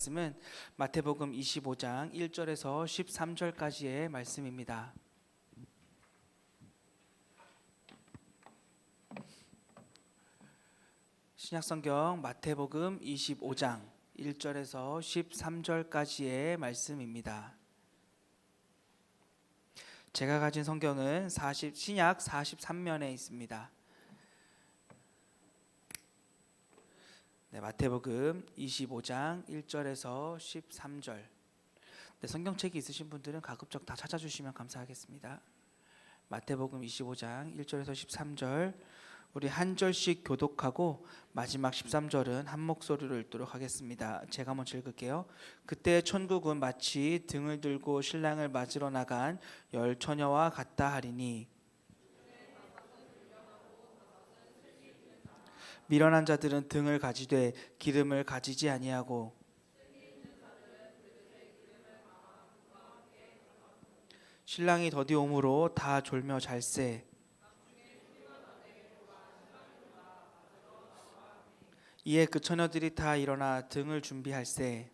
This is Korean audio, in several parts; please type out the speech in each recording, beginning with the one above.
말씀은 마태복음 25장 1절에서 13절까지의 말씀입니다. 신약성경 마태복음 25장 1절에서 13절까지의 말씀입니다. 제가 가진 성경은 신약 43면에 있습니다. 마태복음 25장 1절에서 13절. 성경책이 있으신 분들은 가급적 다 찾아주시면 감사하겠습니다. 마태복음 25장 1절에서 13절, 우리 한 절씩 교독하고 마지막 13절은 한 목소리로 읽도록 하겠습니다. 제가 먼저 읽을게요. 그때 천국은 마치 등을 들고 신랑을 맞으러 나간 열 처녀와 같다 하리니, 미련한 자들은 등을 가지되 기름을 가지지 아니하고, 신랑이 더디 오므로 다 졸며 잘세. 이에 그 처녀들이 다 일어나 등을 준비할세.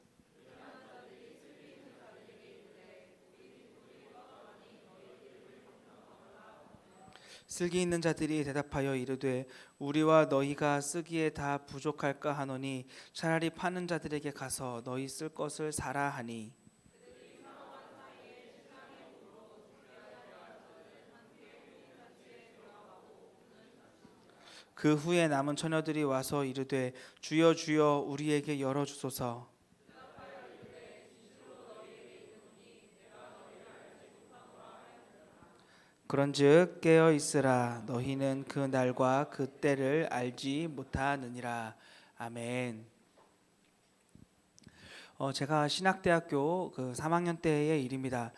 쓸기 있는 자들이 대답하여 이르되 우리와 너희가 쓰기에 다 부족할까 하노니 차라리 파는 자들에게 가서 너희 쓸 것을 사라 하니, 그 후에 남은 처녀들이 와서 이르되 주여 주여 우리에게 열어주소서. 그런즉 깨어 있으라. 너희는 그 날과 그 때를 알지 못하느니라. 아멘. 제가 신학대학교 3학년 때의 일입니다.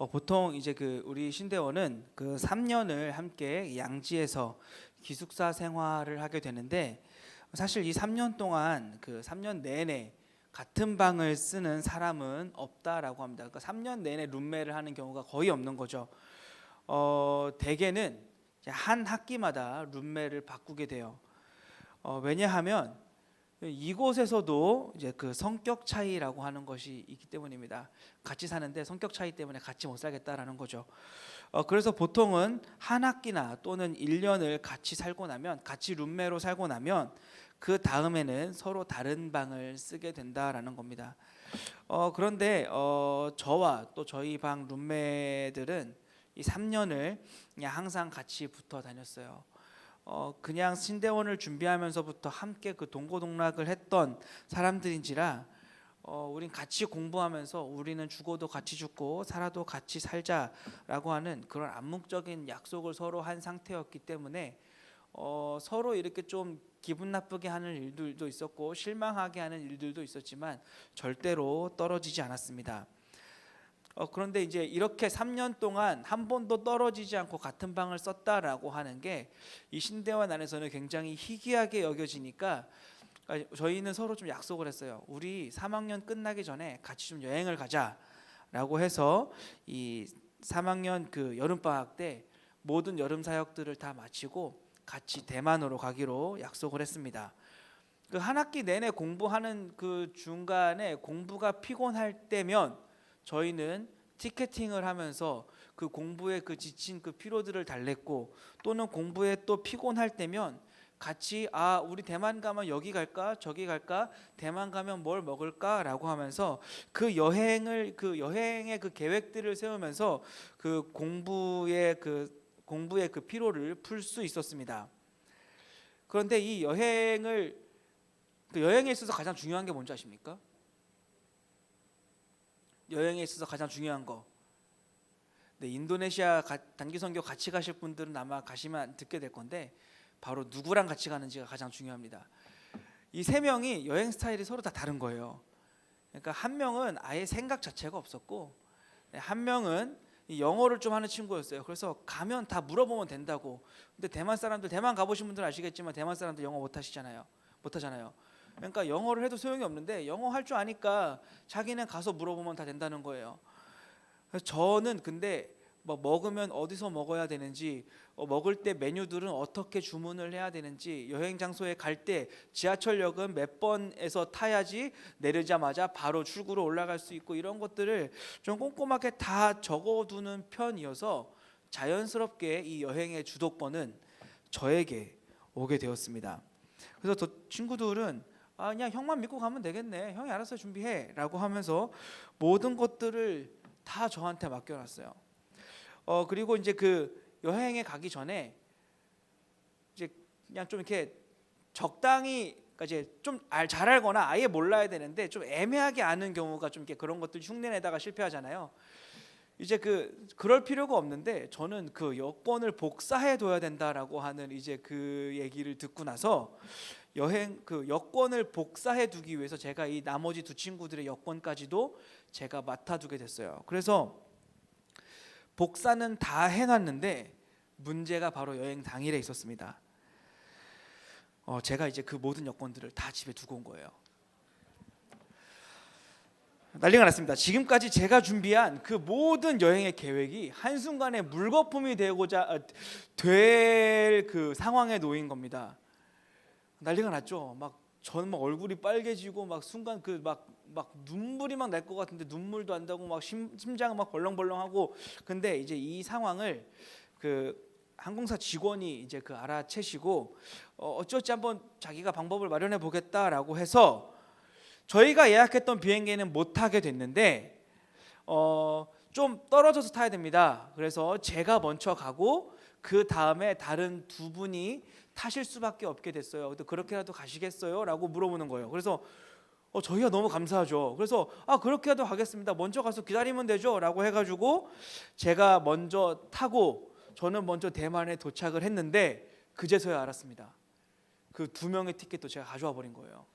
보통 이제 우리 신대원은 3년을 함께 양지에서 기숙사 생활을 하게 되는데, 사실 이 3년 동안 3년 내내 같은 방을 쓰는 사람은 없다라고 합니다. 그러니까 3년 내내 룸메를 하는 경우가 거의 없는 거죠. 대개는 한 학기마다 룸메를 바꾸게 돼요. 왜냐하면 이곳에서도 이제 성격 차이라고 하는 것이 있기 때문입니다. 같이 사는데 성격 차이 때문에 같이 못 살겠다라는 거죠. 그래서 보통은 한 학기나 또는 1년을 같이 살고 나면, 같이 룸메로 살고 나면 그 다음에는 서로 다른 방을 쓰게 된다라는 겁니다. 그런데 저와 또 저희 방 룸메들은 이 3년을 그냥 항상 같이 붙어 다녔어요. 그냥 신대원을 준비하면서부터 함께 동고동락을 했던 사람들인지라 우린 같이 공부하면서 우리는 죽어도 같이 죽고 살아도 같이 살자라고 하는 그런 암묵적인 약속을 서로 한 상태였기 때문에 서로 이렇게 좀 기분 나쁘게 하는 일들도 있었고 실망하게 하는 일들도 있었지만 절대로 떨어지지 않았습니다. 그런데 이제 이렇게 3년 동안 한 번도 떨어지지 않고 같은 방을 썼다라고 하는 게 이 신대원 안에서는 굉장히 희귀하게 여겨지니까 저희는 서로 좀 약속을 했어요. 우리 3학년 끝나기 전에 같이 좀 여행을 가자라고 해서 이 3학년 여름방학 때 모든 여름 사역들을 다 마치고 같이 대만으로 가기로 약속을 했습니다. 한 학기 내내 공부하는 중간에 공부가 피곤할 때면 저희는 티켓팅을 하면서 공부에 지친 피로들을 달랬고, 또는 공부에 또 피곤할 때면 같이 우리 대만 가면 여기 갈까 저기 갈까, 대만 가면 뭘 먹을까라고 하면서 여행의 계획들을 세우면서 공부의 피로를 풀 수 있었습니다. 그런데 이 여행에 있어서 가장 중요한 게 뭔지 아십니까? 여행에 있어서 가장 중요한 거. 인도네시아 단기 선교 같이 가실 분들은 아마 가시면 듣게 될 건데, 바로 누구랑 같이 가는지가 가장 중요합니다. 이 세 명이 여행 스타일이 서로 다 다른 거예요. 그러니까 한 명은 아예 생각 자체가 없었고, 한 명은 영어를 좀 하는 친구였어요. 그래서 가면 다 물어보면 된다고. 근데 대만 가보신 분들은 아시겠지만 대만 사람들 영어 못하잖아요. 그러니까 영어를 해도 소용이 없는데 영어 할 줄 아니까 자기는 가서 물어보면 다 된다는 거예요. 저는 근데 먹으면 어디서 먹어야 되는지, 먹을 때 메뉴들은 어떻게 주문을 해야 되는지, 여행 장소에 갈 때 지하철역은 몇 번에서 타야지 내리자마자 바로 출구로 올라갈 수 있고, 이런 것들을 좀 꼼꼼하게 다 적어두는 편이어서 자연스럽게 이 여행의 주도권은 저에게 오게 되었습니다. 그래서 저 친구들은 그냥 형만 믿고 가면 되겠네, 형이 알아서 준비해 라고 하면서 모든 것들을 다 저한테 맡겨놨어요. 그리고 이제 그 여행에 가기 전에 이제 그냥 좀 이렇게 적당히, 그러니까 이제 좀 잘 알거나 아예 몰라야 되는데 좀 애매하게 아는 경우가 좀 이렇게, 그런 것들 흉내내다가 실패하잖아요. 이제 그럴 필요가 없는데, 저는 그 여권을 복사해 둬야 된다라고 하는 이제 그 얘기를 듣고 나서 여행 그 여권을 복사해 두기 위해서 제가 이 나머지 두 친구들의 여권까지도 제가 맡아두게 됐어요. 그래서 복사는 다 해놨는데 문제가 바로 여행 당일에 있었습니다. 제가 이제 그 모든 여권들을 다 집에 두고 온 거예요. 난리가 났습니다. 지금까지 제가 준비한 그 모든 여행의 계획이 한순간에 물거품이 되고자 될 그 상황에 놓인 겁니다. 난리가 났죠. 저는 얼굴이 빨개지고 순간 막 눈물이 막 날 것 같은데 눈물도 안 나고 심장은 막 벌렁벌렁하고. 근데 이제 이 상황을 그 항공사 직원이 이제 알아채시고 어찌어찌 한번 자기가 방법을 마련해 보겠다라고 해서 저희가 예약했던 비행기는 못 타게 됐는데 좀 떨어져서 타야 됩니다. 그래서 제가 먼저 가고 그 다음에 다른 두 분이 타실 수밖에 없게 됐어요. 근데 그렇게라도 가시겠어요? 라고 물어보는 거예요. 그래서 저희가 너무 감사하죠. 그래서 그렇게라도 가겠습니다, 먼저 가서 기다리면 되죠 라고 해가지고 제가 먼저 타고 저는 먼저 대만에 도착을 했는데 그제서야 알았습니다. 그 두 명의 티켓도 제가 가져와 버린 거예요.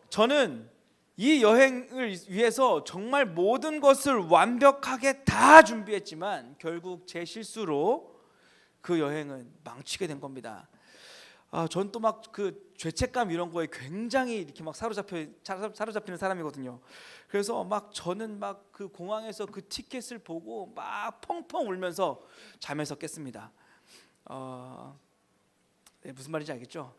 저는 이 여행을 위해서 정말 모든 것을 완벽하게 다 준비했지만 결국 제 실수로 그 여행은 망치게 된 겁니다. 전 또 그 죄책감 이런 거에 굉장히 이렇게 사로잡히는 사람이거든요. 그래서 저는 그 공항에서 그 티켓을 보고 펑펑 울면서 잠에서 깼습니다. 네, 무슨 말인지 알겠죠?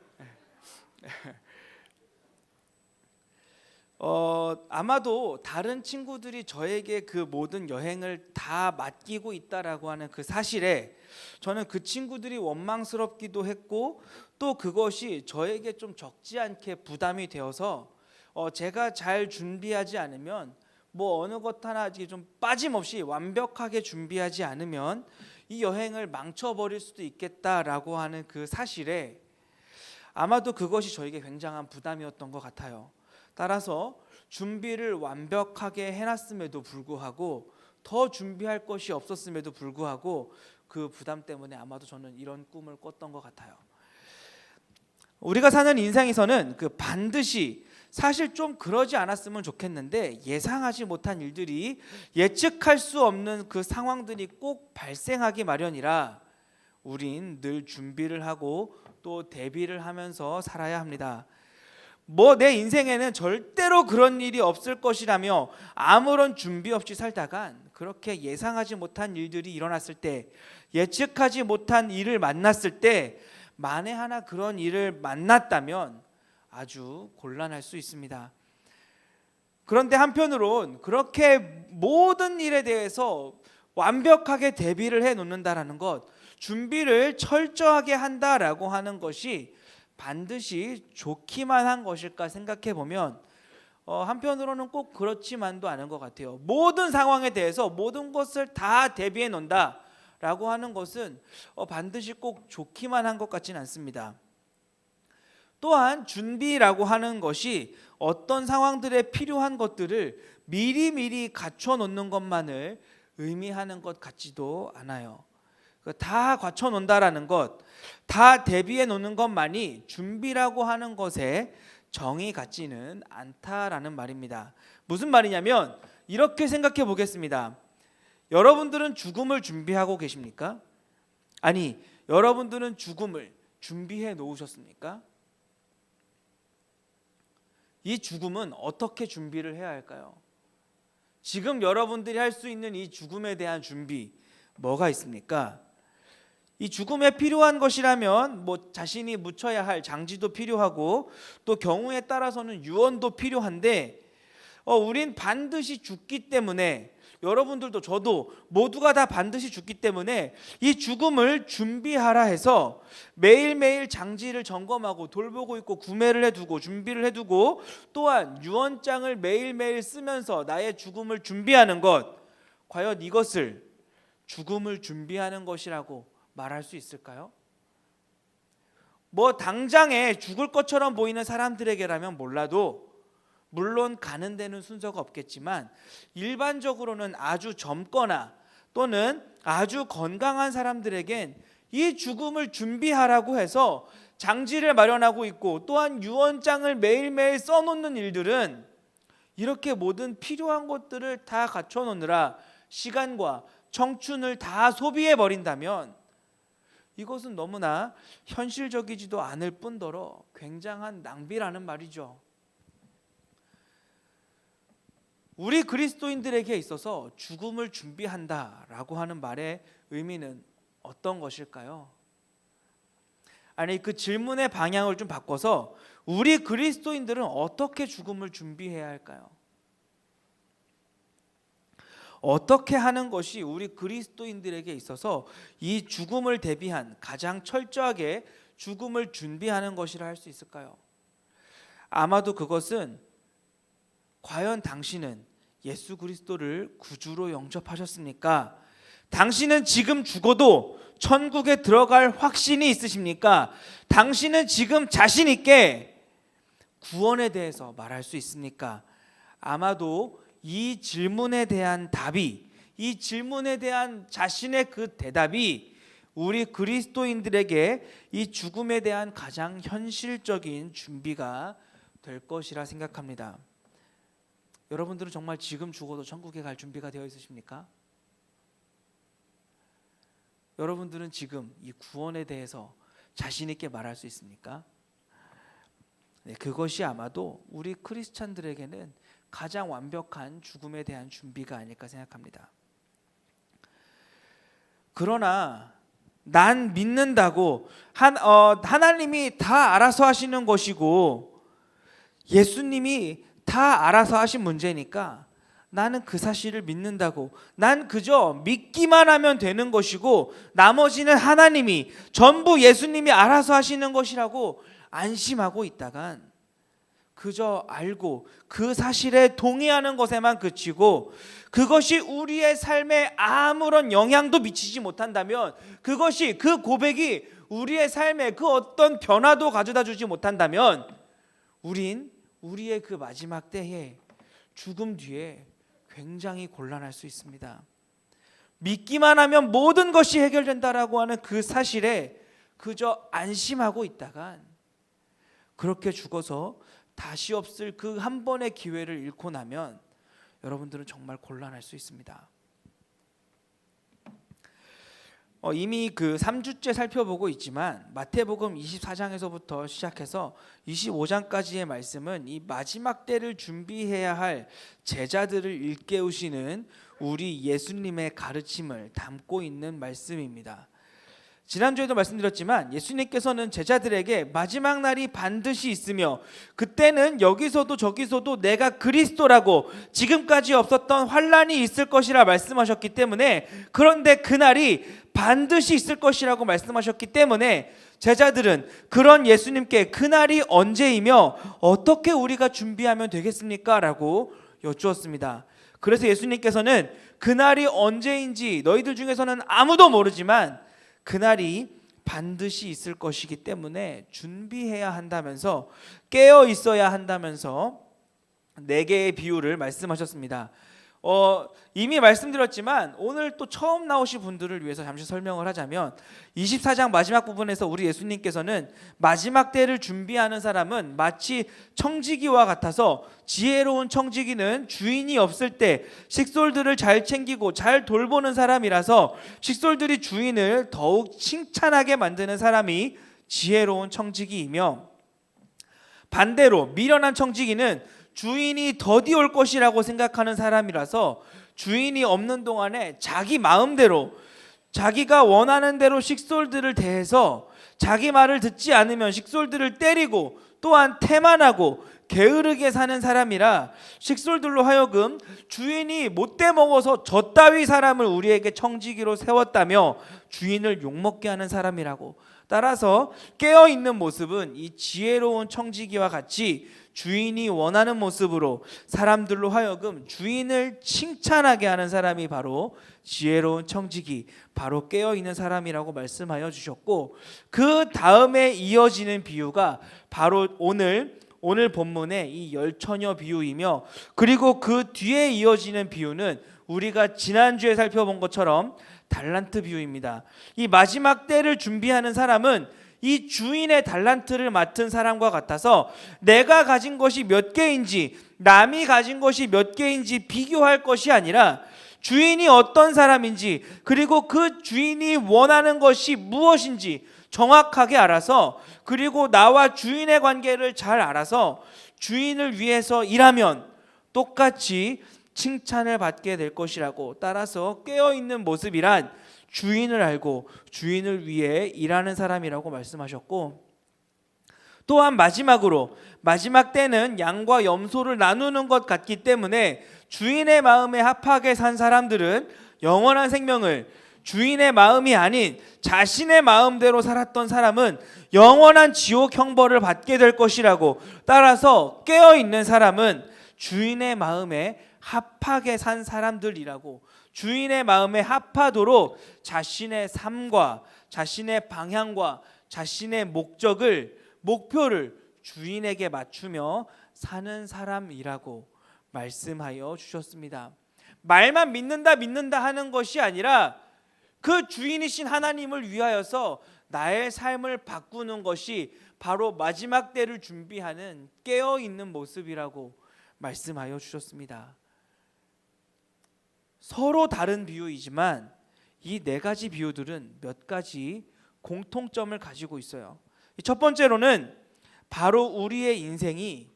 아마도 다른 친구들이 저에게 그 모든 여행을 다 맡기고 있다라고 하는 그 사실에 저는 그 친구들이 원망스럽기도 했고, 또 그것이 저에게 좀 적지 않게 부담이 되어서 제가 잘 준비하지 않으면 어느 것 하나 좀 빠짐없이 완벽하게 준비하지 않으면 이 여행을 망쳐버릴 수도 있겠다라고 하는 그 사실에 아마도 그것이 저에게 굉장한 부담이었던 것 같아요. 따라서 준비를 완벽하게 해놨음에도 불구하고, 더 준비할 것이 없었음에도 불구하고 그 부담 때문에 아마도 저는 이런 꿈을 꿨던 것 같아요. 우리가 사는 인생에서는 반드시, 사실 좀 그러지 않았으면 좋겠는데 예상하지 못한 일들이, 예측할 수 없는 그 상황들이 꼭 발생하기 마련이라 우린 늘 준비를 하고 또 대비를 하면서 살아야 합니다. 내 인생에는 절대로 그런 일이 없을 것이라며 아무런 준비 없이 살다간 그렇게 예상하지 못한 일들이 일어났을 때, 예측하지 못한 일을 만났을 때, 만에 하나 그런 일을 만났다면 아주 곤란할 수 있습니다. 그런데 한편으론 그렇게 모든 일에 대해서 완벽하게 대비를 해 놓는다라는 것, 준비를 철저하게 한다라고 하는 것이 반드시 좋기만 한 것일까 생각해 보면 한편으로는 꼭 그렇지만도 않은 것 같아요. 모든 상황에 대해서 모든 것을 다 대비해 놓는다라고 하는 것은 반드시 꼭 좋기만 한 것 같지는 않습니다. 또한 준비라고 하는 것이 어떤 상황들에 필요한 것들을 미리미리 갖춰 놓는 것만을 의미하는 것 같지도 않아요. 다 갖춰 놓는다라는 것, 다 대비해 놓는 것만이 준비라고 하는 것에 정의 같지는 않다라는 말입니다. 무슨 말이냐면 이렇게 생각해 보겠습니다. 여러분들은 죽음을 준비하고 계십니까? 아니, 여러분들은 죽음을 준비해 놓으셨습니까? 이 죽음은 어떻게 준비를 해야 할까요? 지금 여러분들이 할 수 있는 이 죽음에 대한 준비 뭐가 있습니까? 이 죽음에 필요한 것이라면 자신이 묻혀야 할 장지도 필요하고 또 경우에 따라서는 유언도 필요한데 우린 반드시 죽기 때문에 여러분들도 저도 모두가 다 반드시 죽기 때문에 이 죽음을 준비하라 해서 매일매일 장지를 점검하고 돌보고 있고 구매를 해두고 준비를 해두고 또한 유언장을 매일매일 쓰면서 나의 죽음을 준비하는 것, 과연 이것을 죽음을 준비하는 것이라고 말할 수 있을까요? 당장에 죽을 것처럼 보이는 사람들에게라면 몰라도 물론 가는 데는 순서가 없겠지만 일반적으로는 아주 젊거나 또는 아주 건강한 사람들에겐 이 죽음을 준비하라고 해서 장지를 마련하고 있고 또한 유언장을 매일매일 써놓는 일들은 이렇게 모든 필요한 것들을 다 갖춰놓느라 시간과 청춘을 다 소비해버린다면 이것은 너무나 현실적이지도 않을 뿐더러 굉장한 낭비라는 말이죠. 우리 그리스도인들에게 있어서 죽음을 준비한다라고 하는 말의 의미는 어떤 것일까요? 아니, 그 질문의 방향을 좀 바꿔서 우리 그리스도인들은 어떻게 죽음을 준비해야 할까요? 어떻게 하는 것이 우리 그리스도인들에게 있어서 이 죽음을 대비한 가장 철저하게 죽음을 준비하는 것이라 할 수 있을까요? 아마도 그것은 과연 당신은 예수 그리스도를 구주로 영접하셨습니까? 당신은 지금 죽어도 천국에 들어갈 확신이 있으십니까? 당신은 지금 자신 있게 구원에 대해서 말할 수 있습니까? 아마도 이 질문에 대한 답이, 이 질문에 대한 자신의 그 대답이 우리 그리스도인들에게 이 죽음에 대한 가장 현실적인 준비가 될 것이라 생각합니다. 여러분들은 정말 지금 죽어도 천국에 갈 준비가 되어 있으십니까? 여러분들은 지금 이 구원에 대해서 자신 있게 말할 수 있습니까? 네, 그것이 아마도 우리 크리스찬들에게는 가장 완벽한 죽음에 대한 준비가 아닐까 생각합니다. 그러나 난 믿는다고 하나님이 다 알아서 하시는 것이고 예수님이 다 알아서 하신 문제니까 나는 그 사실을 믿는다고, 난 그저 믿기만 하면 되는 것이고 나머지는 하나님이 전부 예수님이 알아서 하시는 것이라고 안심하고 있다간 그저 알고 그 사실에 동의하는 것에만 그치고 그것이 우리의 삶에 아무런 영향도 미치지 못한다면, 그것이 그 고백이 우리의 삶에 그 어떤 변화도 가져다 주지 못한다면 우린 우리의 그 마지막 때에 죽음 뒤에 굉장히 곤란할 수 있습니다. 믿기만 하면 모든 것이 해결된다라고 하는 그 사실에 그저 안심하고 있다간 그렇게 죽어서 다시 없을 그 한 번의 기회를 잃고 나면 여러분들은 정말 곤란할 수 있습니다. 이미 그 3주째 살펴보고 있지만 마태복음 24장에서부터 시작해서 25장까지의 말씀은 이 마지막 때를 준비해야 할 제자들을 일깨우시는 우리 예수님의 가르침을 담고 있는 말씀입니다. 지난주에도 말씀드렸지만 예수님께서는 제자들에게 마지막 날이 반드시 있으며 그때는 여기서도 저기서도 내가 그리스도라고 지금까지 없었던 환란이 있을 것이라 말씀하셨기 때문에, 그런데 그날이 반드시 있을 것이라고 말씀하셨기 때문에 제자들은 그런 예수님께 그날이 언제이며 어떻게 우리가 준비하면 되겠습니까? 라고 여쭈었습니다. 그래서 예수님께서는 그날이 언제인지 너희들 중에서는 아무도 모르지만 그날이 반드시 있을 것이기 때문에 준비해야 한다면서, 깨어 있어야 한다면서 4개의 비유를 말씀하셨습니다. 이미 말씀드렸지만 오늘 또 처음 나오신 분들을 위해서 잠시 설명을 하자면 24장 마지막 부분에서 우리 예수님께서는 마지막 때를 준비하는 사람은 마치 청지기와 같아서 지혜로운 청지기는 주인이 없을 때 식솔들을 잘 챙기고 잘 돌보는 사람이라서 식솔들이 주인을 더욱 칭찬하게 만드는 사람이 지혜로운 청지기이며, 반대로 미련한 청지기는 주인이 더디 올 것이라고 생각하는 사람이라서 주인이 없는 동안에 자기 마음대로 자기가 원하는 대로 식솔들을 대해서 자기 말을 듣지 않으면 식솔들을 때리고 또한 태만하고 게으르게 사는 사람이라 식솔들로 하여금 주인이 못돼 먹어서 저 따위 사람을 우리에게 청지기로 세웠다며 주인을 욕먹게 하는 사람이라고. 따라서 깨어있는 모습은 이 지혜로운 청지기와 같이 주인이 원하는 모습으로 사람들로 하여금 주인을 칭찬하게 하는 사람이 바로 지혜로운 청지기, 바로 깨어있는 사람이라고 말씀하여 주셨고, 그 다음에 이어지는 비유가 바로 오늘 본문의 이 열처녀 비유이며, 그리고 그 뒤에 이어지는 비유는 우리가 지난주에 살펴본 것처럼 달란트 비유입니다. 이 마지막 때를 준비하는 사람은 이 주인의 달란트를 맡은 사람과 같아서 내가 가진 것이 몇 개인지 남이 가진 것이 몇 개인지 비교할 것이 아니라 주인이 어떤 사람인지 그리고 그 주인이 원하는 것이 무엇인지 정확하게 알아서, 그리고 나와 주인의 관계를 잘 알아서 주인을 위해서 일하면 똑같이 칭찬을 받게 될 것이라고. 따라서 깨어있는 모습이란 주인을 알고 주인을 위해 일하는 사람이라고 말씀하셨고, 또한 마지막으로 마지막 때는 양과 염소를 나누는 것 같기 때문에 주인의 마음에 합하게 산 사람들은 영원한 생명을, 주인의 마음이 아닌 자신의 마음대로 살았던 사람은 영원한 지옥 형벌을 받게 될 것이라고. 따라서 깨어있는 사람은 주인의 마음에 합하게 산 사람들이라고. 주인의 마음에 합하도록 자신의 삶과 자신의 방향과 자신의 목표를 주인에게 맞추며 사는 사람이라고 말씀하여 주셨습니다. 말만 믿는다 하는 것이 아니라 그 주인이신 하나님을 위하여서 나의 삶을 바꾸는 것이 바로 마지막 때를 준비하는 깨어있는 모습이라고 말씀하여 주셨습니다. 서로 다른 비유이지만 이 네 가지 비유들은 몇 가지 공통점을 가지고 있어요. 첫 번째로는 바로 우리의 인생이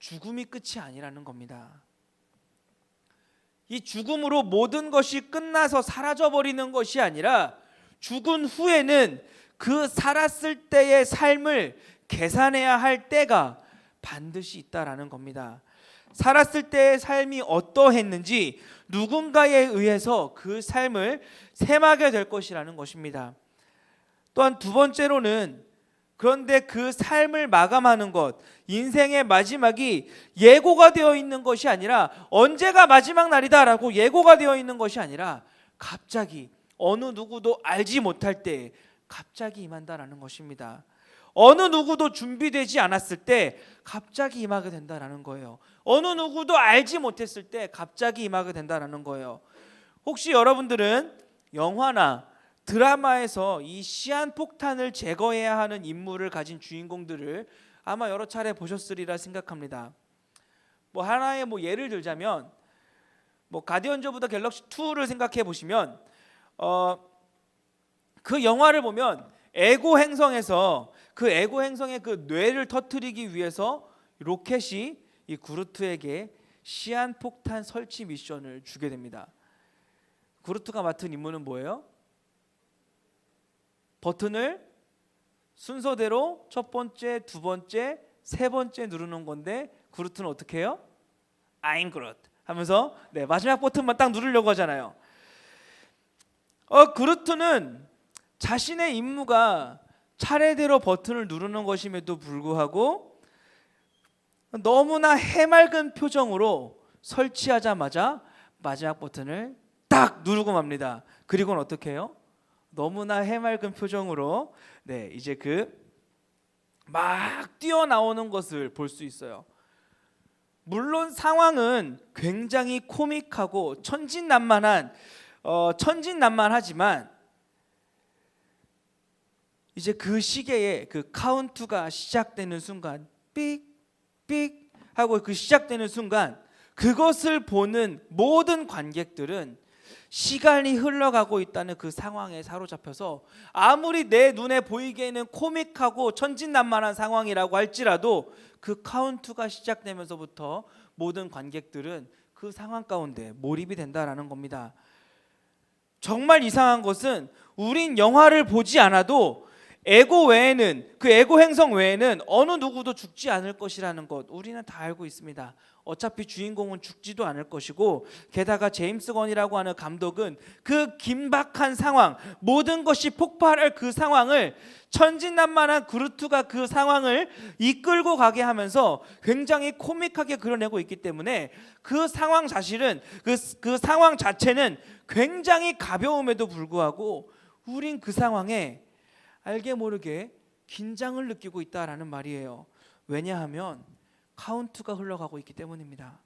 죽음이 끝이 아니라는 겁니다. 이 죽음으로 모든 것이 끝나서 사라져버리는 것이 아니라 죽은 후에는 그 살았을 때의 삶을 계산해야 할 때가 반드시 있다라는 겁니다. 살았을 때의 삶이 어떠했는지 누군가에 의해서 그 삶을 셈하게 될 것이라는 것입니다. 또한 두 번째로는 그런데 그 삶을 마감하는 것, 인생의 마지막이 예고가 되어 있는 것이 아니라 언제가 마지막 날이다라고 예고가 되어 있는 것이 아니라 갑자기 어느 누구도 알지 못할 때 갑자기 임한다라는 것입니다. 어느 누구도 준비되지 않았을 때 갑자기 임하게 된다라는 거예요. 어느 누구도 알지 못했을 때 갑자기 임하게 된다라는 거예요. 혹시 여러분들은 영화나 드라마에서 이 시한폭탄을 제거해야 하는 임무를 가진 주인공들을 아마 여러 차례 보셨으리라 생각합니다. 하나의 예를 들자면 가디언즈 오브 더 갤럭시 2를 생각해 보시면 그 영화를 보면 에고 행성에서 그 에고 행성의 그 뇌를 터뜨리기 위해서 로켓이 이 그루트에게 시한폭탄 설치 미션을 주게 됩니다. 그루트가 맡은 임무는 뭐예요? 버튼을 순서대로 첫 번째, 두 번째, 세 번째 누르는 건데 그루트는 어떻게 해요? I'm Groot 하면서 마지막 버튼만 딱 누르려고 하잖아요. 그루트는 자신의 임무가 차례대로 버튼을 누르는 것임에도 불구하고 너무나 해맑은 표정으로 설치하자마자 마지막 버튼을 딱 누르고 맙니다. 그리고는 어떻게 해요? 너무나 해맑은 표정으로 이제 막 뛰어나오는 것을 볼 수 있어요. 물론 상황은 굉장히 코믹하고 천진난만하지만 이제 그 시계에 그 카운트가 시작되는 순간 삑삑 하고 그 시작되는 순간 그것을 보는 모든 관객들은 시간이 흘러가고 있다는 그 상황에 사로잡혀서 아무리 내 눈에 보이기에는 코믹하고 천진난만한 상황이라고 할지라도 그 카운트가 시작되면서부터 모든 관객들은 그 상황 가운데 몰입이 된다라는 겁니다. 정말 이상한 것은 우린 영화를 보지 않아도 에고 외에는, 그 에고 행성 외에는 어느 누구도 죽지 않을 것이라는 것 우리는 다 알고 있습니다. 어차피 주인공은 죽지도 않을 것이고, 게다가 제임스 건이라고 하는 감독은 그 긴박한 상황, 모든 것이 폭발할 그 상황을, 천진난만한 그루트가 그 상황을 이끌고 가게 하면서 굉장히 코믹하게 그려내고 있기 때문에 그 상황 사실은 그 상황 자체는 굉장히 가벼움에도 불구하고 우린 그 상황에 알게 모르게 긴장을 느끼고 있다라는 말이에요. 왜냐하면 카운트가 흘러가고 있기 때문입니다.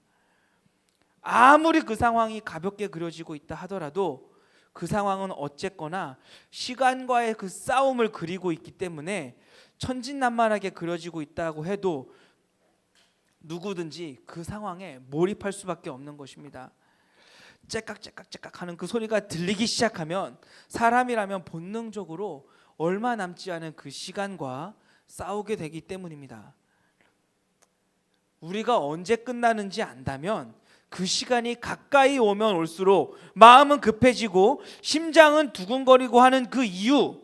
아무리 그 상황이 가볍게 그려지고 있다 하더라도 그 상황은 어쨌거나 시간과의 그 싸움을 그리고 있기 때문에 천진난만하게 그려지고 있다고 해도 누구든지 그 상황에 몰입할 수밖에 없는 것입니다. 째깍째깍째깍 하는 그 소리가 들리기 시작하면 사람이라면 본능적으로 얼마 남지 않은 그 시간과 싸우게 되기 때문입니다. 우리가 언제 끝나는지 안다면 그 시간이 가까이 오면 올수록 마음은 급해지고 심장은 두근거리고 하는 그 이유,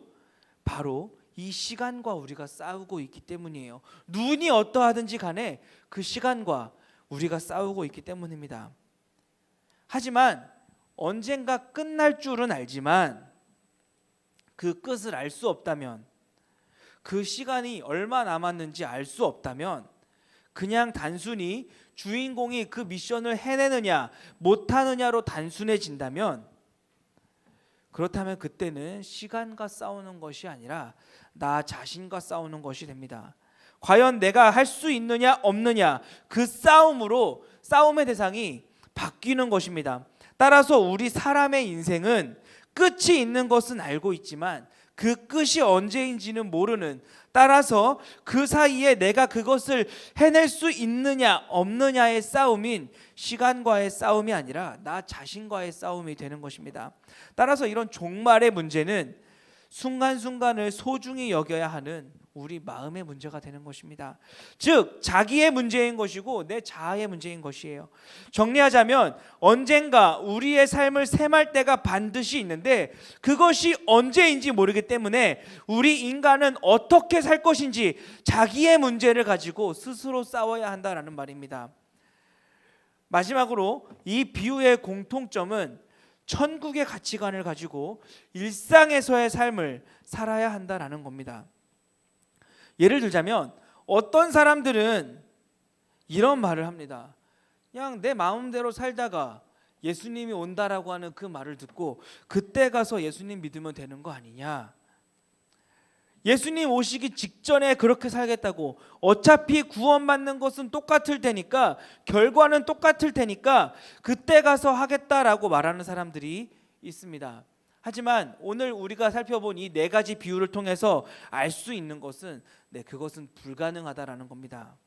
바로 이 시간과 우리가 싸우고 있기 때문이에요. 눈이 어떠하든지 간에 그 시간과 우리가 싸우고 있기 때문입니다. 하지만 언젠가 끝날 줄은 알지만 그 끝을 알 수 없다면, 그 시간이 얼마 남았는지 알 수 없다면, 그냥 단순히 주인공이 그 미션을 해내느냐 못하느냐로 단순해진다면, 그렇다면 그때는 시간과 싸우는 것이 아니라 나 자신과 싸우는 것이 됩니다. 과연 내가 할 수 있느냐 없느냐, 그 싸움으로 싸움의 대상이 바뀌는 것입니다. 따라서 우리 사람의 인생은 끝이 있는 것은 알고 있지만 그 끝이 언제인지는 모르는, 따라서 그 사이에 내가 그것을 해낼 수 있느냐 없느냐의 싸움인 시간과의 싸움이 아니라 나 자신과의 싸움이 되는 것입니다. 따라서 이런 종말의 문제는 순간순간을 소중히 여겨야 하는 우리 마음의 문제가 되는 것입니다. 즉 자기의 문제인 것이고 내 자아의 문제인 것이에요. 정리하자면 언젠가 우리의 삶을 셈할 때가 반드시 있는데 그것이 언제인지 모르기 때문에 우리 인간은 어떻게 살 것인지 자기의 문제를 가지고 스스로 싸워야 한다라는 말입니다. 마지막으로 이 비유의 공통점은 천국의 가치관을 가지고 일상에서의 삶을 살아야 한다라는 겁니다. 예를 들자면 어떤 사람들은 이런 말을 합니다. 그냥 내 마음대로 살다가 예수님이 온다라고 하는 그 말을 듣고 그때 가서 예수님 믿으면 되는 거 아니냐, 예수님 오시기 직전에 그렇게 살겠다고, 어차피 구원받는 것은 똑같을 테니까, 결과는 똑같을 테니까 그때 가서 하겠다라고 말하는 사람들이 있습니다. 하지만 오늘 우리가 살펴본 이 네 가지 비유를 통해서 알 수 있는 것은 그것은 불가능하다라는 겁니다.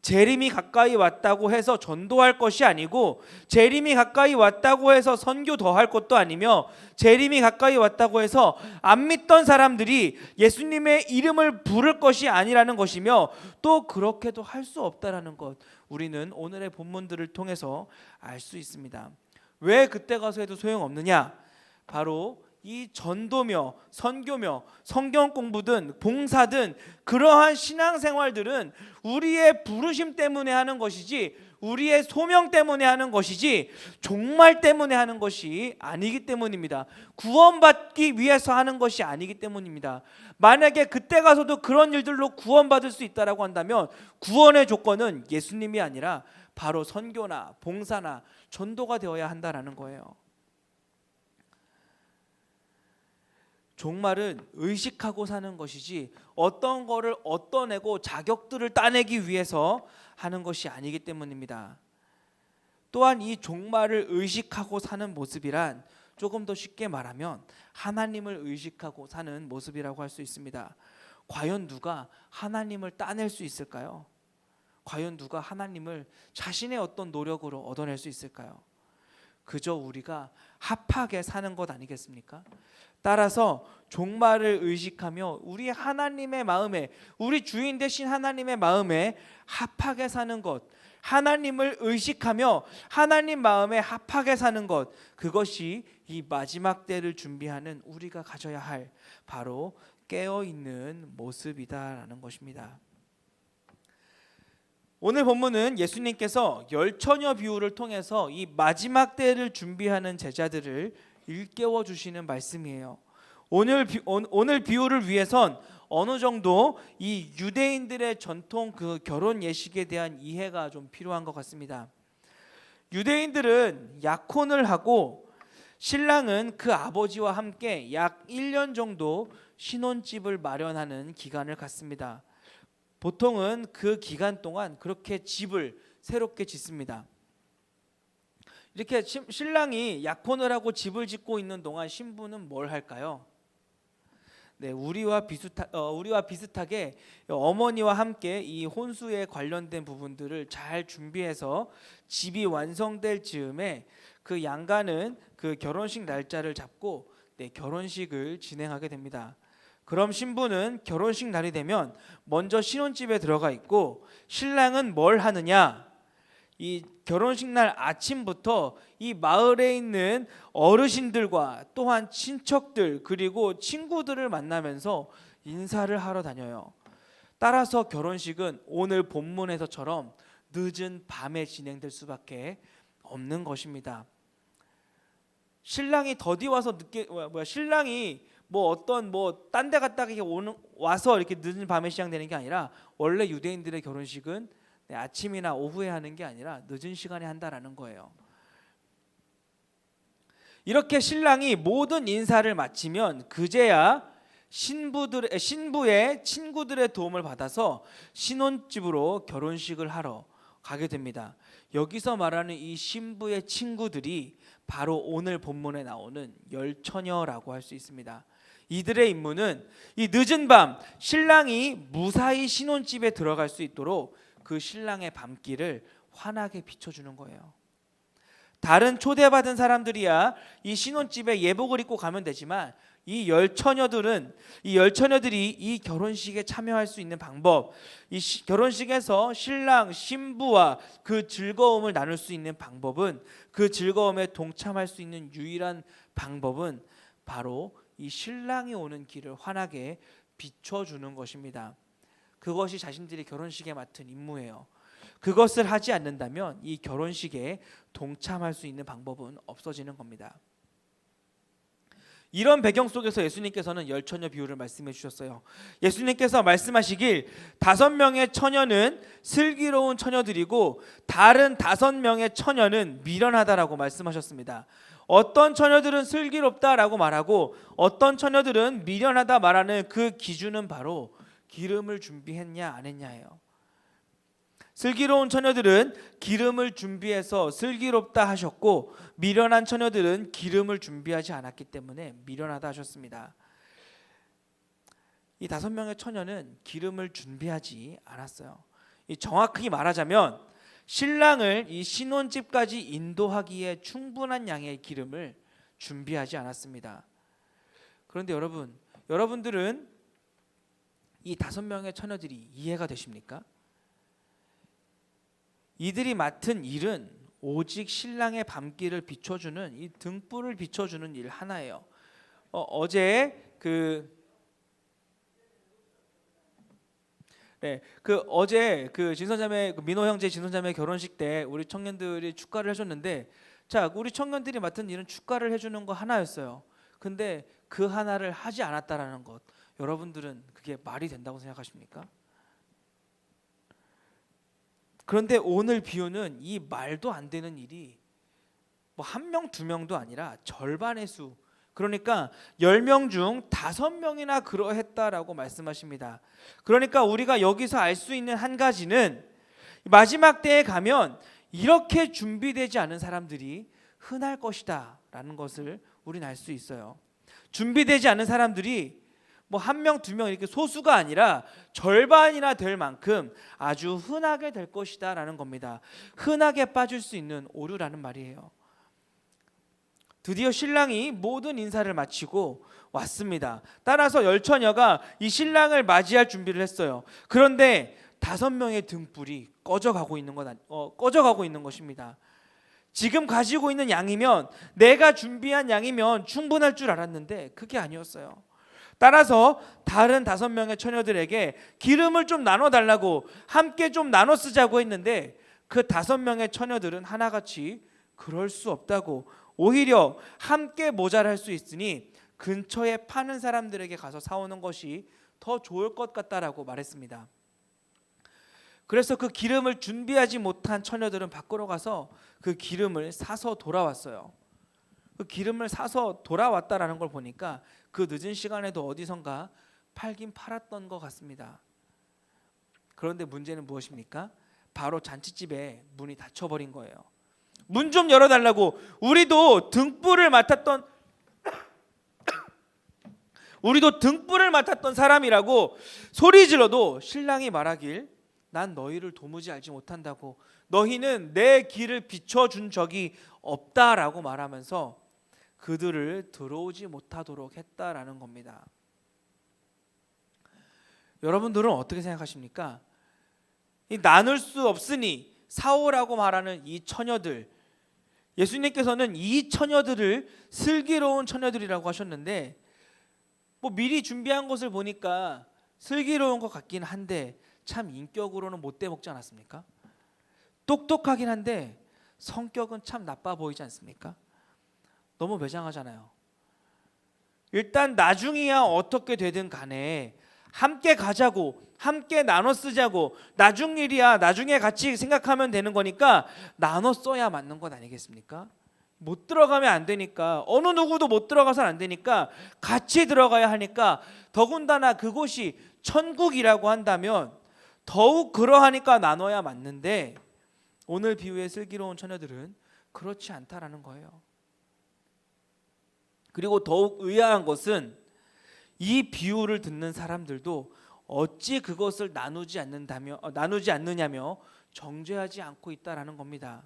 재림이 가까이 왔다고 해서 전도할 것이 아니고, 재림이 가까이 왔다고 해서 선교 더 할 것도 아니며, 재림이 가까이 왔다고 해서 안 믿던 사람들이 예수님의 이름을 부를 것이 아니라는 것이며, 또 그렇게도 할 수 없다라는 것, 우리는 오늘의 본문들을 통해서 알 수 있습니다. 왜 그때 가서 해도 소용없느냐? 바로 이 전도며 선교며 성경 공부든 봉사든 그러한 신앙생활들은 우리의 부르심 때문에 하는 것이지, 우리의 소명 때문에 하는 것이지 종말 때문에 하는 것이 아니기 때문입니다. 구원받기 위해서 하는 것이 아니기 때문입니다. 만약에 그때 가서도 그런 일들로 구원받을 수 있다라고 한다면 구원의 조건은 예수님이 아니라 바로 선교나 봉사나 전도가 되어야 한다라는 거예요. 종말은 의식하고 사는 것이지 어떤 거를 얻어내고 자격들을 따내기 위해서 하는 것이 아니기 때문입니다. 또한 이 종말을 의식하고 사는 모습이란 조금 더 쉽게 말하면 하나님을 의식하고 사는 모습이라고 할 수 있습니다. 과연 누가 하나님을 따낼 수 있을까요? 과연 누가 하나님을 자신의 어떤 노력으로 얻어낼 수 있을까요? 그저 우리가 합하게 사는 것 아니겠습니까? 따라서 종말을 의식하며 우리 하나님의 마음에, 우리 주인 되신 하나님의 마음에 합하게 사는 것, 하나님을 의식하며 하나님 마음에 합하게 사는 것, 그것이 이 마지막 때를 준비하는 우리가 가져야 할 바로 깨어있는 모습이다라는 것입니다. 오늘 본문은 예수님께서 열처녀 비유를 통해서 이 마지막 때를 준비하는 제자들을 일깨워 주시는 말씀이에요. 오늘 비유를 위해선 어느 정도 이 유대인들의 전통 그 결혼 예식에 대한 이해가 좀 필요한 것 같습니다. 유대인들은 약혼을 하고 신랑은 그 아버지와 함께 약 1년 정도 신혼집을 마련하는 기간을 갖습니다. 보통은 그 기간 동안 그렇게 집을 새롭게 짓습니다. 이렇게 신랑이 약혼을 하고 집을 짓고 있는 동안 신부는 뭘 할까요? 네, 우리와 비슷하게 어머니와 함께 이 혼수에 관련된 부분들을 잘 준비해서 집이 완성될 즈음에 그 양가는 그 결혼식 날짜를 잡고 결혼식을 진행하게 됩니다. 그럼 신부는 결혼식 날이 되면 먼저 신혼집에 들어가 있고, 신랑은 뭘 하느냐? 이 결혼식 날 아침부터 이 마을에 있는 어르신들과 또한 친척들 그리고 친구들을 만나면서 인사를 하러 다녀요. 따라서 결혼식은 오늘 본문에서처럼 늦은 밤에 진행될 수밖에 없는 것입니다. 신랑이 더디 와서 신랑이 딴 데 갔다가 와서 이렇게 늦은 밤에 시작되는 게 아니라, 원래 유대인들의 결혼식은 아침이나 오후에 하는 게 아니라 늦은 시간에 한다라는 거예요. 이렇게 신랑이 모든 인사를 마치면 그제야 신부의 친구들의 도움을 받아서 신혼집으로 결혼식을 하러 가게 됩니다. 여기서 말하는 이 신부의 친구들이 바로 오늘 본문에 나오는 열처녀라고 할 수 있습니다. 이들의 임무는 이 늦은 밤 신랑이 무사히 신혼집에 들어갈 수 있도록 그 신랑의 밤길을 환하게 비춰주는 거예요. 다른 초대받은 사람들이야 이 신혼집에 예복을 입고 가면 되지만, 이 열처녀들이 이 결혼식에 참여할 수 있는 방법, 이 결혼식에서 신랑 신부와 그 즐거움을 나눌 수 있는 방법은, 그 즐거움에 동참할 수 있는 유일한 방법은 바로 이 신랑이 오는 길을 환하게 비춰주는 것입니다. 그것이 자신들이 결혼식에 맡은 임무예요. 그것을 하지 않는다면 이 결혼식에 동참할 수 있는 방법은 없어지는 겁니다. 이런 배경 속에서 예수님께서는 열처녀 비유를 말씀해 주셨어요. 예수님께서 말씀하시길 5명의 처녀는 슬기로운 처녀들이고 다른 5명의 처녀는 미련하다라고 말씀하셨습니다. 어떤 처녀들은 슬기롭다라고 말하고 어떤 처녀들은 미련하다 말하는 그 기준은 바로 기름을 준비했냐 안 했냐예요. 슬기로운 처녀들은 기름을 준비해서 슬기롭다 하셨고, 미련한 처녀들은 기름을 준비하지 않았기 때문에 미련하다 하셨습니다. 이 5명의 처녀는 기름을 준비하지 않았어요. 정확히 말하자면 신랑을 이 신혼집까지 인도하기에 충분한 양의 기름을 준비하지 않았습니다. 그런데 여러분들은 이 5명의 처녀들이 이해가 되십니까? 이들이 맡은 일은 오직 신랑의 밤길을 비춰주는, 이 등불을 비춰주는 일 하나예요. 어제 진선자매 민호 형제 진선자매 결혼식 때 우리 청년들이 축가를 해줬는데, 자, 우리 청년들이 맡은 일은 축가를 해주는 거 하나였어요. 근데 그 하나를 하지 않았다라는 것, 여러분들은 그게 말이 된다고 생각하십니까? 그런데 오늘 비유는 이 말도 안 되는 일이 1명, 2명도 아니라 절반의 수, 그러니까 10명 중 5명이나 그러했다라고 말씀하십니다. 그러니까 우리가 여기서 알 수 있는 한 가지는, 마지막 때에 가면 이렇게 준비되지 않은 사람들이 흔할 것이다 라는 것을 우리는 알 수 있어요. 준비되지 않은 사람들이 1명, 2명 이렇게 소수가 아니라 절반이나 될 만큼 아주 흔하게 될 것이다 라는 겁니다. 흔하게 빠질 수 있는 오류라는 말이에요. 드디어 신랑이 모든 인사를 마치고 왔습니다. 따라서 열처녀가 이 신랑을 맞이할 준비를 했어요. 그런데 5명의 등불이 꺼져가고 있는 것입니다. 지금 가지고 있는 양이면, 내가 준비한 양이면 충분할 줄 알았는데 그게 아니었어요. 따라서 다른 5명의 처녀들에게 기름을 좀 나눠달라고, 함께 좀 나눠 쓰자고 했는데 그 5명의 처녀들은 하나같이 그럴 수 없다고, 오히려 함께 모자랄 수 있으니 근처에 파는 사람들에게 가서 사오는 것이 더 좋을 것 같다라고 말했습니다. 그래서 그 기름을 준비하지 못한 처녀들은 밖으로 가서 그 기름을 사서 돌아왔어요. 그 기름을 사서 돌아왔다라는 걸 보니까 그 늦은 시간에도 어디선가 팔긴 팔았던 것 같습니다. 그런데 문제는 무엇입니까? 바로 잔치집에 문이 닫혀버린 거예요. 문 좀 열어달라고, 우리도 등불을 맡았던 사람이라고 소리 질러도 신랑이 말하길, 난 너희를 도무지 알지 못한다고, 너희는 내 길을 비춰준 적이 없다라고 말하면서 그들을 들어오지 못하도록 했다라는 겁니다. 여러분들은 어떻게 생각하십니까? 이 나눌 수 없으니 사오라고 말하는 이 처녀들, 예수님께서는 이 처녀들을 슬기로운 처녀들이라고 하셨는데, 뭐 미리 준비한 것을 보니까 슬기로운 것 같긴 한데 참 인격으로는 못돼 먹지 않았습니까? 똑똑하긴 한데 성격은 참 나빠 보이지 않습니까? 너무 매장하잖아요. 일단 나중이야 어떻게 되든 간에 함께 가자고, 함께 나눠 쓰자고, 나중 일이야 나중에 같이 생각하면 되는 거니까 나눠 써야 맞는 것 아니겠습니까? 못 들어가면 안 되니까, 어느 누구도 못 들어가서는 안 되니까 같이 들어가야 하니까, 더군다나 그곳이 천국이라고 한다면 더욱 그러하니까 나눠야 맞는데, 오늘 비유의 슬기로운 처녀들은 그렇지 않다라는 거예요. 그리고 더욱 의아한 것은 이 비유를 듣는 사람들도 어찌 그것을 나누지 않느냐며 정죄하지 않고 있다라는 겁니다.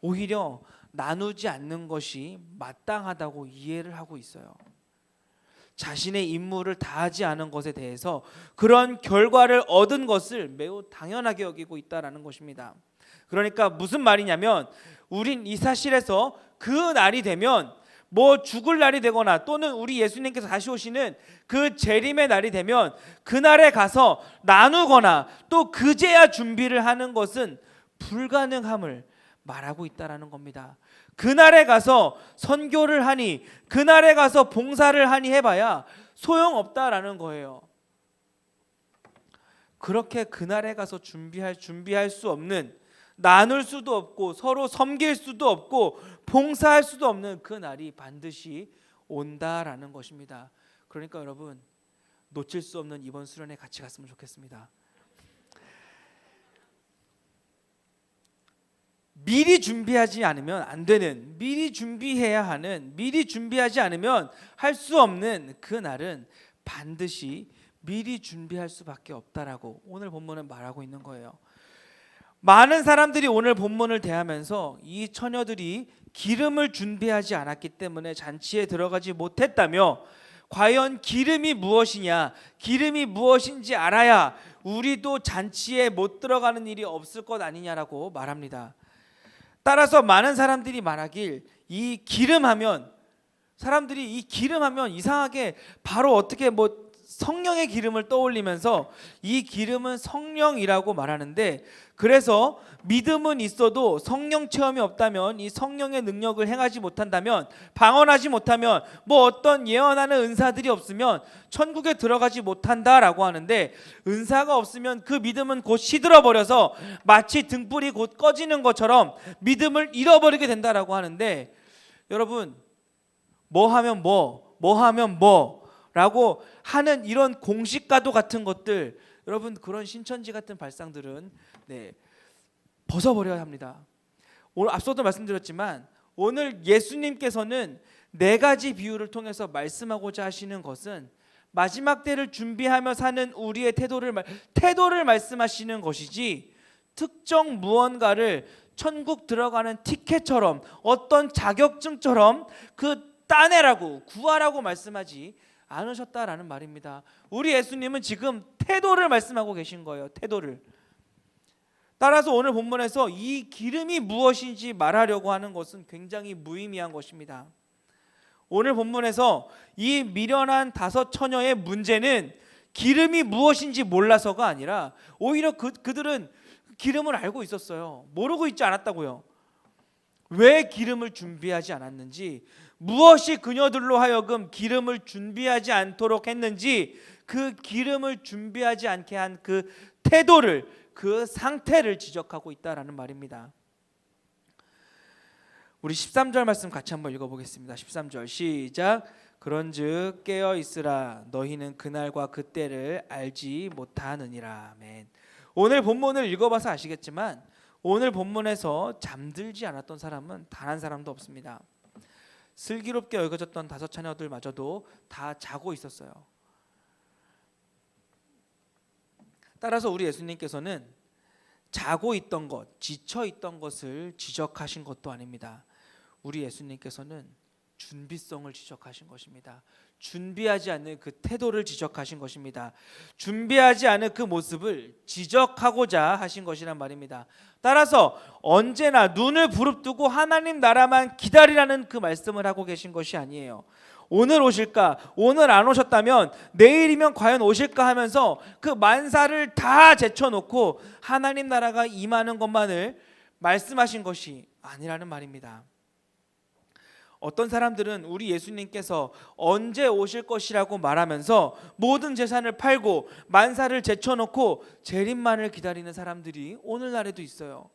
오히려 나누지 않는 것이 마땅하다고 이해를 하고 있어요. 자신의 임무를 다하지 않은 것에 대해서 그런 결과를 얻은 것을 매우 당연하게 여기고 있다라는 것입니다. 그러니까 무슨 말이냐면, 우린 이 사실에서 그 날이 되면, 뭐 죽을 날이 되거나 또는 우리 예수님께서 다시 오시는 그 재림의 날이 되면 그날에 가서 나누거나 또 그제야 준비를 하는 것은 불가능함을 말하고 있다라는 겁니다. 그날에 가서 선교를 하니, 그날에 가서 봉사를 하니 해봐야 소용없다라는 거예요. 그렇게 그날에 가서 준비할 수 없는, 나눌 수도 없고 서로 섬길 수도 없고 봉사할 수도 없는 그 날이 반드시 온다라는 것입니다. 그러니까 여러분, 놓칠 수 없는 이번 수련회 같이 갔으면 좋겠습니다. 미리 준비하지 않으면 안 되는, 미리 준비해야 하는, 미리 준비하지 않으면 할 수 없는 그 날은 반드시 미리 준비할 수밖에 없다라고 오늘 본문은 말하고 있는 거예요. 많은 사람들이 오늘 본문을 대하면서 이 처녀들이 기름을 준비하지 않았기 때문에 잔치에 들어가지 못했다며, 과연 기름이 무엇이냐, 기름이 무엇인지 알아야 우리도 잔치에 못 들어가는 일이 없을 것 아니냐라고 말합니다. 따라서 많은 사람들이 말하길, 사람들이 이 기름하면 이상하게 바로 어떻게 성령의 기름을 떠올리면서 이 기름은 성령이라고 말하는데, 그래서 믿음은 있어도 성령 체험이 없다면, 이 성령의 능력을 행하지 못한다면, 방언하지 못하면, 어떤 예언하는 은사들이 없으면 천국에 들어가지 못한다라고 하는데, 은사가 없으면 그 믿음은 곧 시들어버려서 마치 등불이 곧 꺼지는 것처럼 믿음을 잃어버리게 된다라고 하는데, 여러분, 뭐 하면 라고 하는 이런 공식과도 같은 것들, 여러분 그런 신천지 같은 발상들은 벗어버려야 합니다. 오늘 앞서도 말씀드렸지만 오늘 예수님께서는 4가지 비유를 통해서 말씀하고자 하시는 것은 마지막 때를 준비하며 사는 우리의 태도를 말씀하시는 것이지, 특정 무언가를 천국 들어가는 티켓처럼 어떤 자격증처럼 그 따내라고 구하라고 말씀하지 않으셨다라는 말입니다. 우리 예수님은 지금 태도를 말씀하고 계신 거예요. 태도를. 따라서 오늘 본문에서 이 기름이 무엇인지 말하려고 하는 것은 굉장히 무의미한 것입니다. 오늘 본문에서 이 미련한 5 처녀의 문제는 기름이 무엇인지 몰라서가 아니라 오히려 그들은 기름을 알고 있었어요. 모르고 있지 않았다고요. 왜 기름을 준비하지 않았는지, 무엇이 그녀들로 하여금 기름을 준비하지 않도록 했는지, 그 기름을 준비하지 않게 한 그 태도를, 그 상태를 지적하고 있다라는 말입니다. 우리 13절 말씀 같이 한번 읽어보겠습니다. 13절 시작. 그런즉 깨어 있으라, 너희는 그날과 그때를 알지 못하느니라. 아멘. 오늘 본문을 읽어봐서 아시겠지만 오늘 본문에서 잠들지 않았던 사람은 단 한 사람도 없습니다. 슬기롭게 여겨졌던 5 처녀들마저도 다 자고 있었어요. 따라서 우리 예수님께서는 자고 있던 것, 지쳐 있던 것을 지적하신 것도 아닙니다. 우리 예수님께서는 준비성을 지적하신 것입니다. 준비하지 않는 그 태도를 지적하신 것입니다. 준비하지 않은 그 모습을 지적하고자 하신 것이란 말입니다. 따라서 언제나 눈을 부릅뜨고 하나님 나라만 기다리라는 그 말씀을 하고 계신 것이 아니에요. 오늘 오실까? 오늘 안 오셨다면 내일이면 과연 오실까 하면서 그 만사를 다 제쳐놓고 하나님 나라가 임하는 것만을 말씀하신 것이 아니라는 말입니다. 어떤 사람들은 우리 예수님께서 언제 오실 것이라고 말하면서 모든 재산을 팔고 만사를 제쳐놓고 재림만을 기다리는 사람들이 오늘날에도 있어요.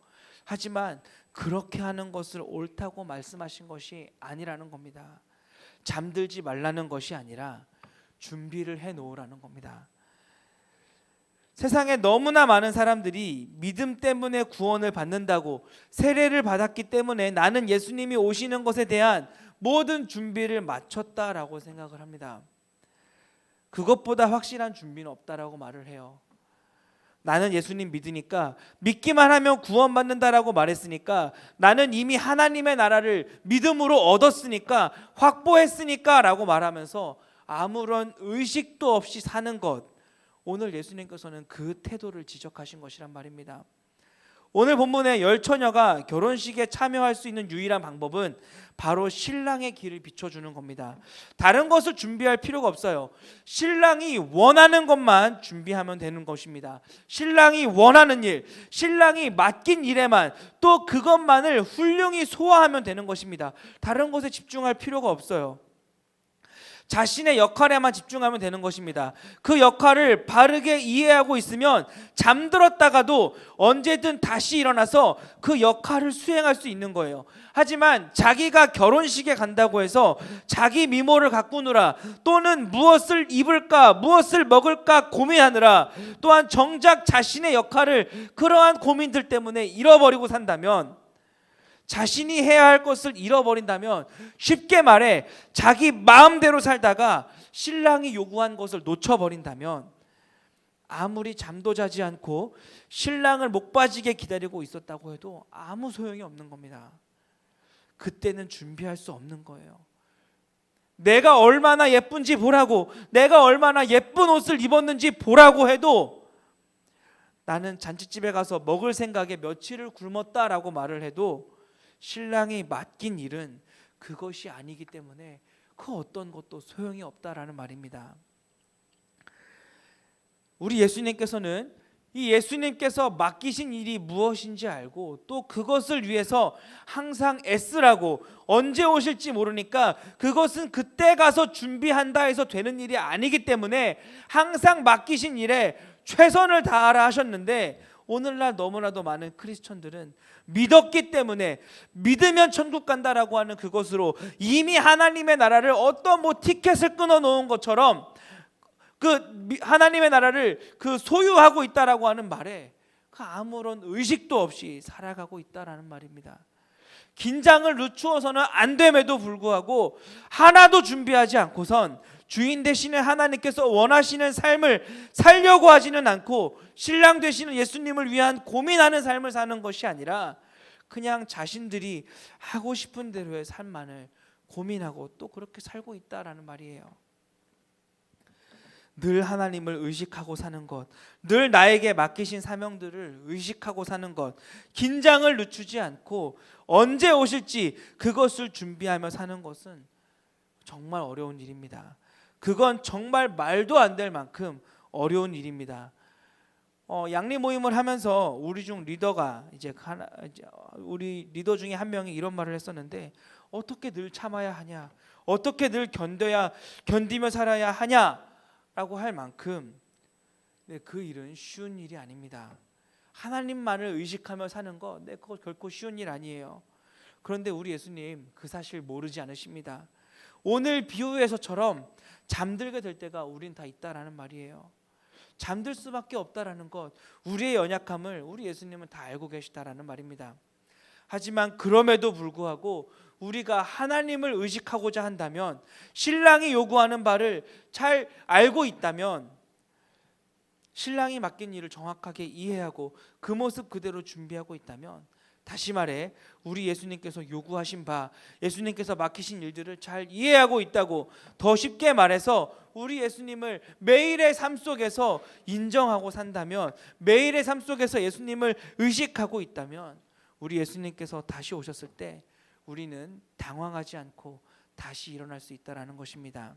하지만 그렇게 하는 것을 옳다고 말씀하신 것이 아니라는 겁니다. 잠들지 말라는 것이 아니라 준비를 해놓으라는 겁니다. 세상에 너무나 많은 사람들이 믿음 때문에 구원을 받는다고, 세례를 받았기 때문에 나는 예수님이 오시는 것에 대한 모든 준비를 마쳤다라고 생각을 합니다. 그것보다 확실한 준비는 없다라고 말을 해요. 나는 예수님 믿으니까, 믿기만 하면 구원받는다라고 말했으니까, 나는 이미 하나님의 나라를 믿음으로 얻었으니까, 확보했으니까 라고 말하면서 아무런 의식도 없이 사는 것, 오늘 예수님께서는 그 태도를 지적하신 것이란 말입니다. 오늘 본문에 10 처녀가 결혼식에 참여할 수 있는 유일한 방법은 바로 신랑의 길을 비춰주는 겁니다. 다른 것을 준비할 필요가 없어요. 신랑이 원하는 것만 준비하면 되는 것입니다. 신랑이 원하는 일, 신랑이 맡긴 일에만, 또 그것만을 훌륭히 소화하면 되는 것입니다. 다른 것에 집중할 필요가 없어요. 자신의 역할에만 집중하면 되는 것입니다. 그 역할을 바르게 이해하고 있으면 잠들었다가도 언제든 다시 일어나서 그 역할을 수행할 수 있는 거예요. 하지만 자기가 결혼식에 간다고 해서 자기 미모를 가꾸느라, 또는 무엇을 입을까 무엇을 먹을까 고민하느라, 또한 정작 자신의 역할을 그러한 고민들 때문에 잃어버리고 산다면, 자신이 해야 할 것을 잃어버린다면, 쉽게 말해 자기 마음대로 살다가 신랑이 요구한 것을 놓쳐버린다면, 아무리 잠도 자지 않고 신랑을 목 빠지게 기다리고 있었다고 해도 아무 소용이 없는 겁니다. 그때는 준비할 수 없는 거예요. 내가 얼마나 예쁜지 보라고, 내가 얼마나 예쁜 옷을 입었는지 보라고 해도, 나는 잔치집에 가서 먹을 생각에 며칠을 굶었다라고 말을 해도 신랑이 맡긴 일은 그것이 아니기 때문에 그 어떤 것도 소용이 없다라는 말입니다. 우리 예수님께서는 이 예수님께서 맡기신 일이 무엇인지 알고, 또 그것을 위해서 항상 애쓰라고, 언제 오실지 모르니까 그것은 그때 가서 준비한다 해서 되는 일이 아니기 때문에 항상 맡기신 일에 최선을 다하라 하셨는데, 오늘날 너무나도 많은 크리스천들은 믿었기 때문에, 믿으면 천국 간다라고 하는 그것으로 이미 하나님의 나라를 어떤 티켓을 끊어 놓은 것처럼 그 하나님의 나라를 그 소유하고 있다라고 하는 말에 그 아무런 의식도 없이 살아가고 있다라는 말입니다. 긴장을 늦추어서는 안 됨에도 불구하고 하나도 준비하지 않고선 주인 되시는 하나님께서 원하시는 삶을 살려고 하지는 않고, 신랑 되시는 예수님을 위한 고민하는 삶을 사는 것이 아니라 그냥 자신들이 하고 싶은 대로의 삶만을 고민하고 또 그렇게 살고 있다라는 말이에요. 늘 하나님을 의식하고 사는 것, 늘 나에게 맡기신 사명들을 의식하고 사는 것, 긴장을 늦추지 않고 언제 오실지 그것을 준비하며 사는 것은 정말 어려운 일입니다. 그건 정말 말도 안 될 만큼 어려운 일입니다. 양리 모임을 하면서 우리 중 리더가 우리 리더 중에 한 명이 이런 말을 했었는데, 어떻게 늘 참아야 하냐, 어떻게 늘 견디며 살아야 하냐라고 할 만큼 그 일은 쉬운 일이 아닙니다. 하나님만을 의식하며 사는 거, 그거 결코 쉬운 일 아니에요. 그런데 우리 예수님 그 사실 모르지 않으십니다. 오늘 비유에서처럼 잠들게 될 때가 우린 다 있다라는 말이에요. 잠들 수밖에 없다라는 것, 우리의 연약함을 우리 예수님은 다 알고 계시다라는 말입니다. 하지만 그럼에도 불구하고 우리가 하나님을 의식하고자 한다면, 신랑이 요구하는 바를 잘 알고 있다면, 신랑이 맡긴 일을 정확하게 이해하고 그 모습 그대로 준비하고 있다면, 다시 말해 우리 예수님께서 요구하신 바, 예수님께서 맡기신 일들을 잘 이해하고 있다고, 더 쉽게 말해서 우리 예수님을 매일의 삶 속에서 인정하고 산다면, 매일의 삶 속에서 예수님을 의식하고 있다면, 우리 예수님께서 다시 오셨을 때 우리는 당황하지 않고 다시 일어날 수 있다라는 것입니다.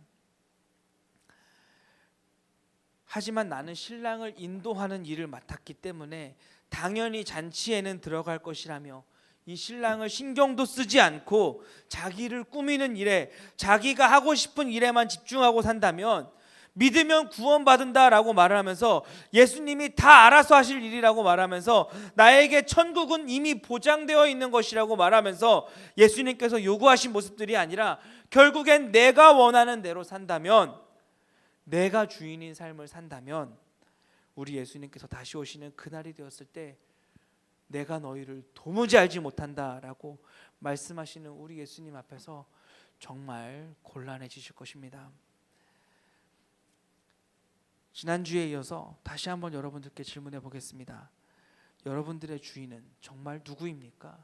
하지만 나는 신랑을 인도하는 일을 맡았기 때문에 당연히 잔치에는 들어갈 것이라며, 이 신랑을 신경도 쓰지 않고 자기를 꾸미는 일에, 자기가 하고 싶은 일에만 집중하고 산다면, 믿으면 구원받는다라고 말을 하면서, 예수님이 다 알아서 하실 일이라고 말하면서, 나에게 천국은 이미 보장되어 있는 것이라고 말하면서 예수님께서 요구하신 모습들이 아니라 결국엔 내가 원하는 대로 산다면, 내가 주인인 삶을 산다면, 우리 예수님께서 다시 오시는 그날이 되었을 때 내가 너희를 도무지 알지 못한다라고 말씀하시는 우리 예수님 앞에서 정말 곤란해지실 것입니다. 지난주에 이어서 다시 한번 여러분들께 질문해 보겠습니다. 여러분들의 주인은 정말 누구입니까?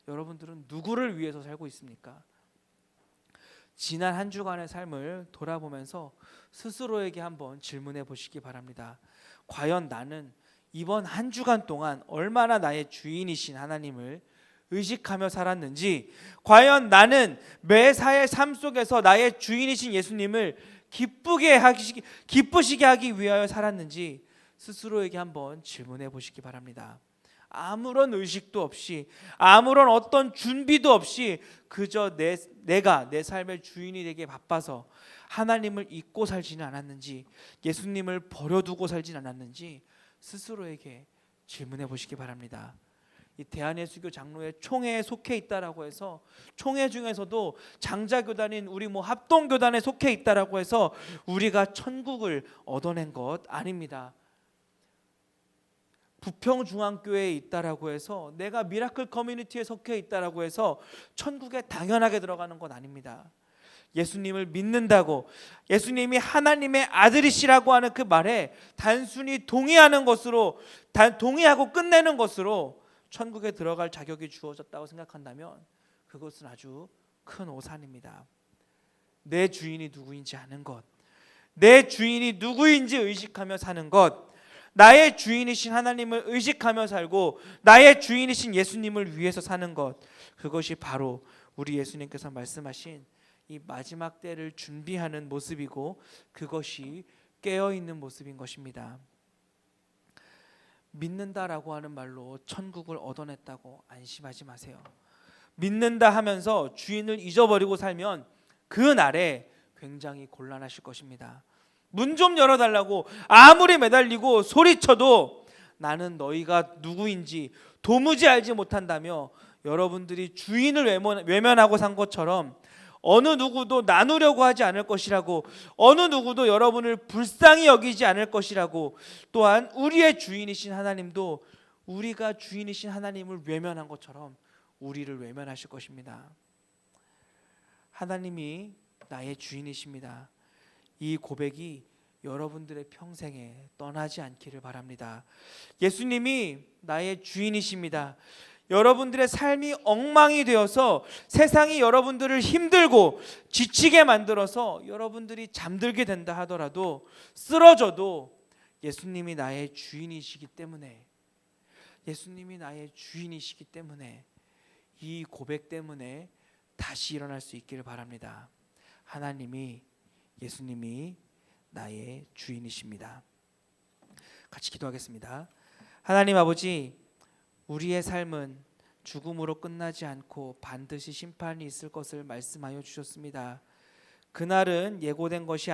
여러분들은 누구를 위해서 살고 있습니까? 지난 한 주간의 삶을 돌아보면서 스스로에게 한번 질문해 보시기 바랍니다. 과연 나는 이번 한 주간 동안 얼마나 나의 주인이신 하나님을 의식하며 살았는지, 과연 나는 매사의 삶 속에서 나의 주인이신 예수님을 기쁘시게 하기 위하여 살았는지 스스로에게 한번 질문해 보시기 바랍니다. 아무런 의식도 없이, 아무런 어떤 준비도 없이 그저 내가 내 삶의 주인이 되기에 바빠서 하나님을 잊고 살지는 않았는지, 예수님을 버려두고 살진 않았는지 스스로에게 질문해 보시기 바랍니다. 이 대한예수교 장로회 총회에 속해 있다라고 해서, 총회 중에서도 장자교단인 우리 합동교단에 속해 있다라고 해서 우리가 천국을 얻어낸 것 아닙니다. 부평중앙교회에 있다라고 해서, 내가 미라클 커뮤니티에 속해 있다라고 해서 천국에 당연하게 들어가는 건 아닙니다. 예수님을 믿는다고, 예수님이 하나님의 아들이시라고 하는 그 말에 단순히 동의하고 끝내는 것으로 천국에 들어갈 자격이 주어졌다고 생각한다면 그것은 아주 큰 오산입니다. 내 주인이 누구인지 아는 것, 내 주인이 누구인지 의식하며 사는 것, 나의 주인이신 하나님을 의식하며 살고 나의 주인이신 예수님을 위해서 사는 것, 그것이 바로 우리 예수님께서 말씀하신 이 마지막 때를 준비하는 모습이고, 그것이 깨어있는 모습인 것입니다. 믿는다라고 하는 말로 천국을 얻어냈다고 안심하지 마세요. 믿는다 하면서 주인을 잊어버리고 살면 그 날에 굉장히 곤란하실 것입니다. 문 좀 열어달라고 아무리 매달리고 소리쳐도 나는 너희가 누구인지 도무지 알지 못한다며 여러분들이 주인을 외면하고 산 것처럼 어느 누구도 나누려고 하지 않을 것이라고, 어느 누구도 여러분을 불쌍히 여기지 않을 것이라고, 또한 우리의 주인이신 하나님도 우리가 주인이신 하나님을 외면한 것처럼 우리를 외면하실 것입니다. 하나님이 나의 주인이십니다. 이 고백이 여러분들의 평생에 떠나지 않기를 바랍니다. 예수님이 나의 주인이십니다. 여러분들의 삶이 엉망이 되어서 세상이 여러분들을 힘들고 지치게 만들어서 여러분들이 잠들게 된다 하더라도, 쓰러져도 예수님이 나의 주인이시기 때문에, 예수님이 나의 주인이시기 때문에 이 고백 때문에 다시 일어날 수 있기를 바랍니다. 하나님이, 예수님이 나의 주인이십니다. 같이 기도하겠습니다. 하나님 아버지, 우리의 삶은 죽음으로 끝나지 않고 반드시 심판이 있을 것을 말씀하여 주셨습니다. 그날은 예고된 것이